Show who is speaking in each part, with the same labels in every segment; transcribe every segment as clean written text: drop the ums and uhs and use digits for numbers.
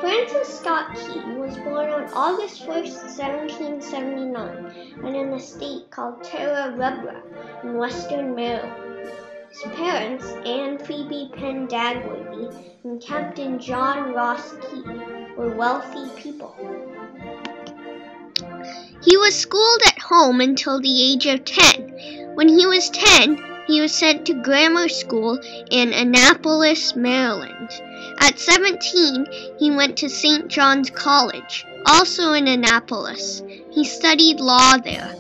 Speaker 1: Francis Scott Key was born on August 1st, 1779, on an estate called Terra Rubra in western Maryland. His parents, Anne Phoebe Penn Dagworthy and Captain John Ross Key, were wealthy people. He was schooled at home until the age of 10. When he was 10, he was sent to grammar school in Annapolis, Maryland. At 17, he went to St. John's College, also in Annapolis. He studied law there.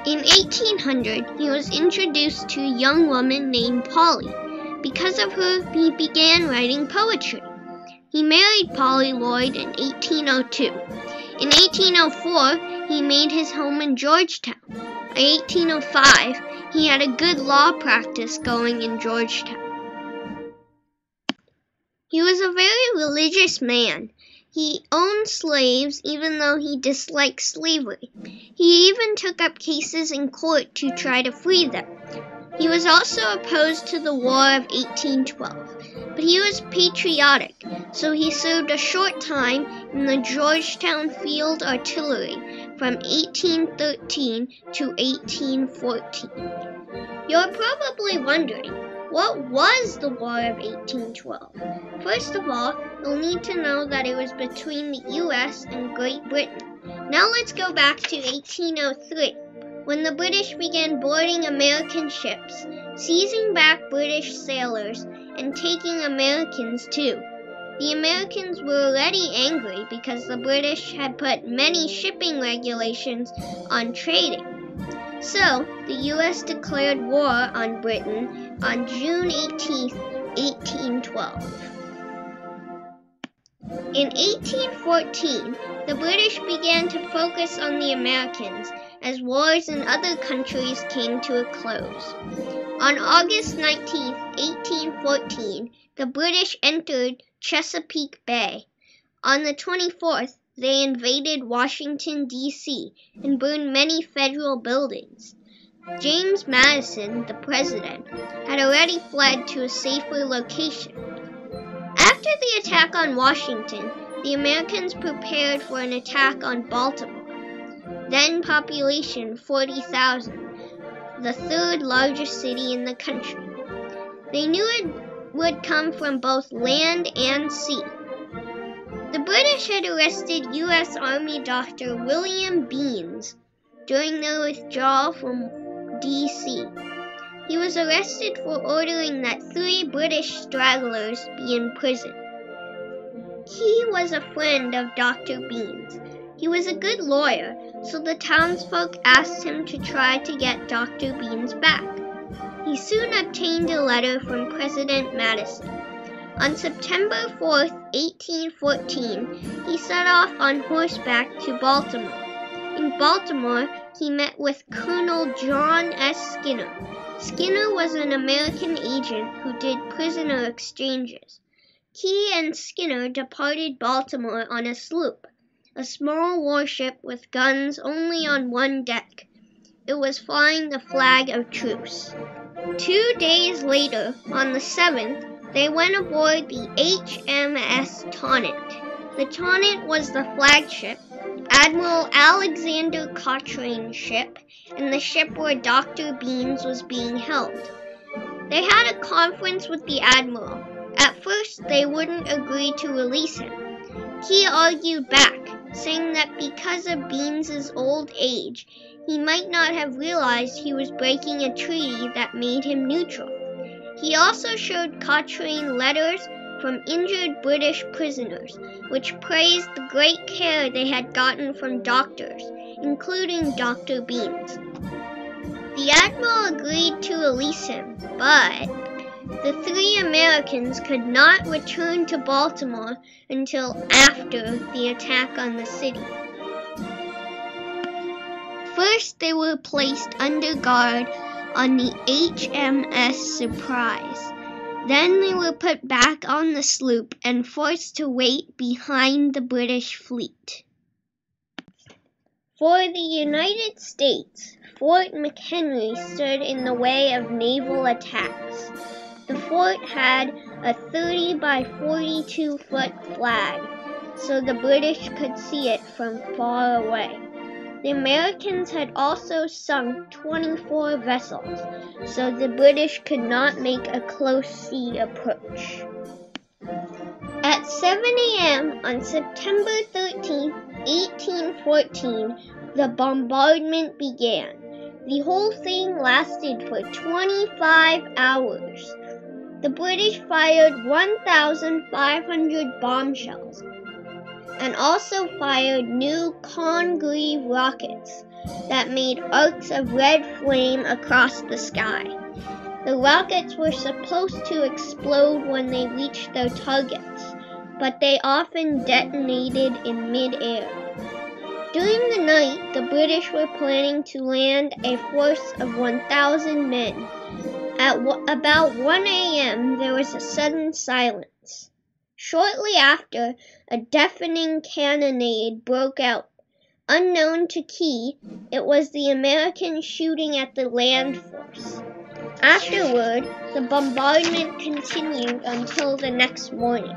Speaker 1: In 1800, he was introduced to a young woman named Polly. Because of her, he began writing poetry. He married Polly Lloyd in 1802. In 1804, he made his home in Georgetown. By 1805, he had a good law practice going in Georgetown. He was a very religious man. He owned slaves even though he disliked slavery. He even took up cases in court to try to free them. He was also opposed to the War of 1812, but he was patriotic, so he served a short time in the Georgetown Field Artillery from 1813 to 1814. You're probably wondering, what was the War of 1812? First of all, you'll need to know that it was between the U.S. and Great Britain. Now let's go back to 1803, when the British began boarding American ships, seizing back British sailors, and taking Americans too. The Americans were already angry because the British had put many shipping regulations on trading. So, the U.S. declared war on Britain on June 18, 1812. In 1814, the British began to focus on the Americans as wars in other countries came to a close. On August 19, 1814, the British entered Chesapeake Bay. On the 24th, they invaded Washington, D.C., and burned many federal buildings. James Madison, the president, had already fled to a safer location. After the attack on Washington, the Americans prepared for an attack on Baltimore, then population 40,000, the third largest city in the country. They knew it would come from both land and sea. The British had arrested U.S. Army Dr. William Beans during their withdrawal from D.C. He was arrested for ordering that 3 British stragglers be in prison. He was a friend of Dr. Beans. He was a good lawyer, so the townsfolk asked him to try to get Dr. Beans back. He soon obtained a letter from President Madison. On September 4, 1814, he set off on horseback to Baltimore. In Baltimore, he met with Colonel John S. Skinner. Skinner was an American agent who did prisoner exchanges. Key and Skinner departed Baltimore on a sloop, a small warship with guns only on one deck. It was flying the flag of truce. 2 days later, on the 7th, they went aboard the HMS Tonnant. The Tonnant was the flagship, Admiral Alexander Cochrane ship, and the ship where Dr. Beans was being held. They had a conference with the Admiral. At first, they wouldn't agree to release him. Key argued back, saying that because of Beans's old age, he might not have realized he was breaking a treaty that made him neutral. He also showed Cochrane letters from injured British prisoners, which praised the great care they had gotten from doctors, including Dr. Beans. The Admiral agreed to release him, but the 3 Americans could not return to Baltimore until after the attack on the city. First, they were placed under guard on the HMS Surprise. Then they were put back on the sloop and forced to wait behind the British fleet. For the United States, Fort McHenry stood in the way of naval attacks. The fort had a 30 by 42 foot flag, so the British could see it from far away. The Americans had also sunk 24 vessels, so the British could not make a close sea approach. At 7 a.m. on September 13, 1814, the bombardment began. The whole thing lasted for 25 hours. The British fired 1,500 bombshells and also fired new Congreve rockets that made arcs of red flame across the sky. The rockets were supposed to explode when they reached their targets, but they often detonated in mid-air. During the night, the British were planning to land a force of 1,000 men. At about 1 a.m., there was a sudden silence. Shortly after, a deafening cannonade broke out. Unknown to Key, it was the Americans shooting at the land force. Afterward, the bombardment continued until the next morning.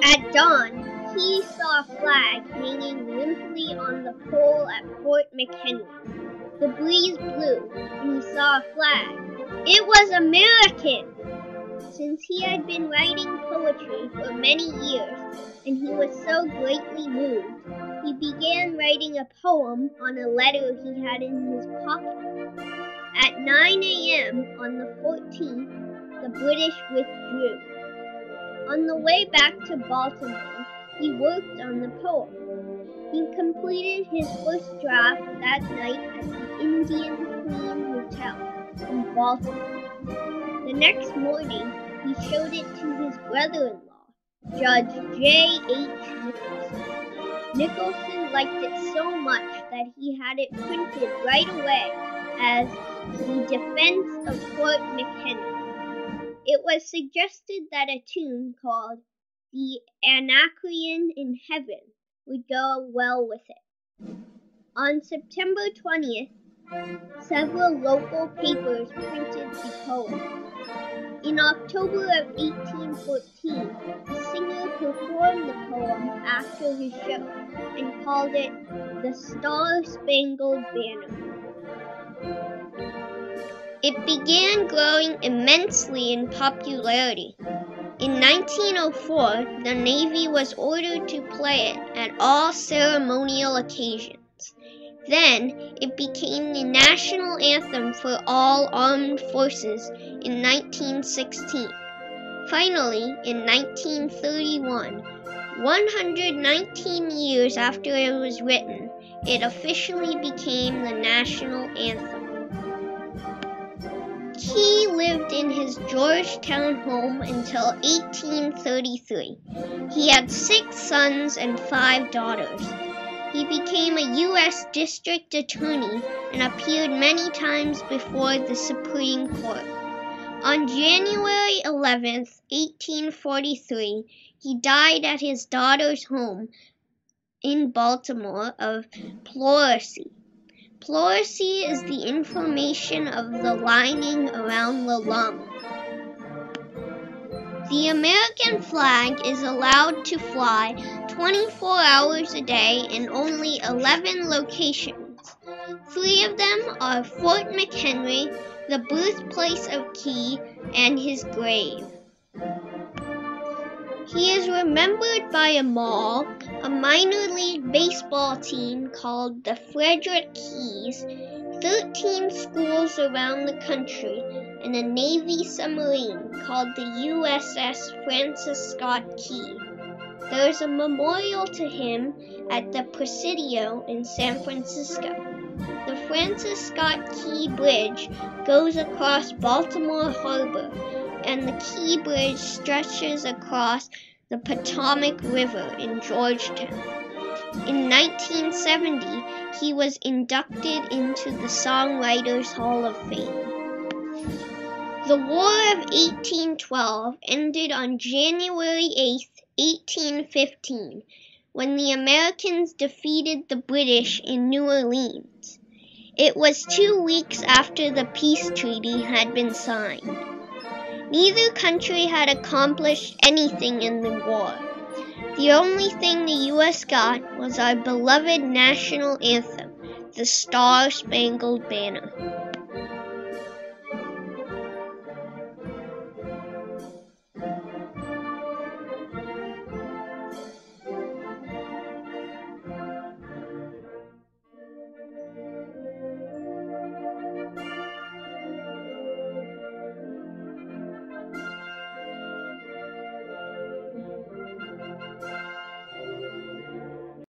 Speaker 1: At dawn, Key saw a flag hanging limply on the pole at Fort McHenry. The breeze blew, and he saw a flag. It was American! Since he had been writing poetry for many years, and he was so greatly moved, he began writing a poem on a letter he had in his pocket. At 9 a.m. on the 14th, the British withdrew. On the way back to Baltimore, he worked on the poem. He completed his first draft that night at the Indian Queen Hotel in Baltimore. The next morning, he showed it to his brother-in-law, Judge J.H. Nicholson. Nicholson liked it so much that he had it printed right away as The Defense of Fort McHenry. It was suggested that a tune called The Anacreon in Heaven would go well with it. On September 20th, several local papers printed the poem. In October of 1814, a singer performed the poem after his show and called it The Star-Spangled Banner. It began growing immensely in popularity. In 1904, the Navy was ordered to play it at all ceremonial occasions. Then, it became the national anthem for all armed forces in 1916. Finally, in 1931, 119 years after it was written, it officially became the national anthem. Key lived in his Georgetown home until 1833. He had 6 sons and 5 daughters. He became a U.S. District Attorney and appeared many times before the Supreme Court. On January 11, 1843, he died at his daughter's home in Baltimore of pleurisy. Pleurisy is the inflammation of the lining around the lung. The American flag is allowed to fly 24 hours a day in only 11 locations. 3 of them are Fort McHenry, the birthplace of Key, and his grave. He is remembered by a mall, a minor league baseball team called the Frederick Keys, 13 schools around the country, and a Navy submarine called the USS Francis Scott Key. There is a memorial to him at the Presidio in San Francisco. The Francis Scott Key Bridge goes across Baltimore Harbor, and the Key Bridge stretches across the Potomac River in Georgetown. In 1970, he was inducted into the Songwriters Hall of Fame. The War of 1812 ended on January 8, 1815, when the Americans defeated the British in New Orleans. It was 2 weeks after the peace treaty had been signed. Neither country had accomplished anything in the war. The only thing the U.S. got was our beloved national anthem, the Star-Spangled Banner.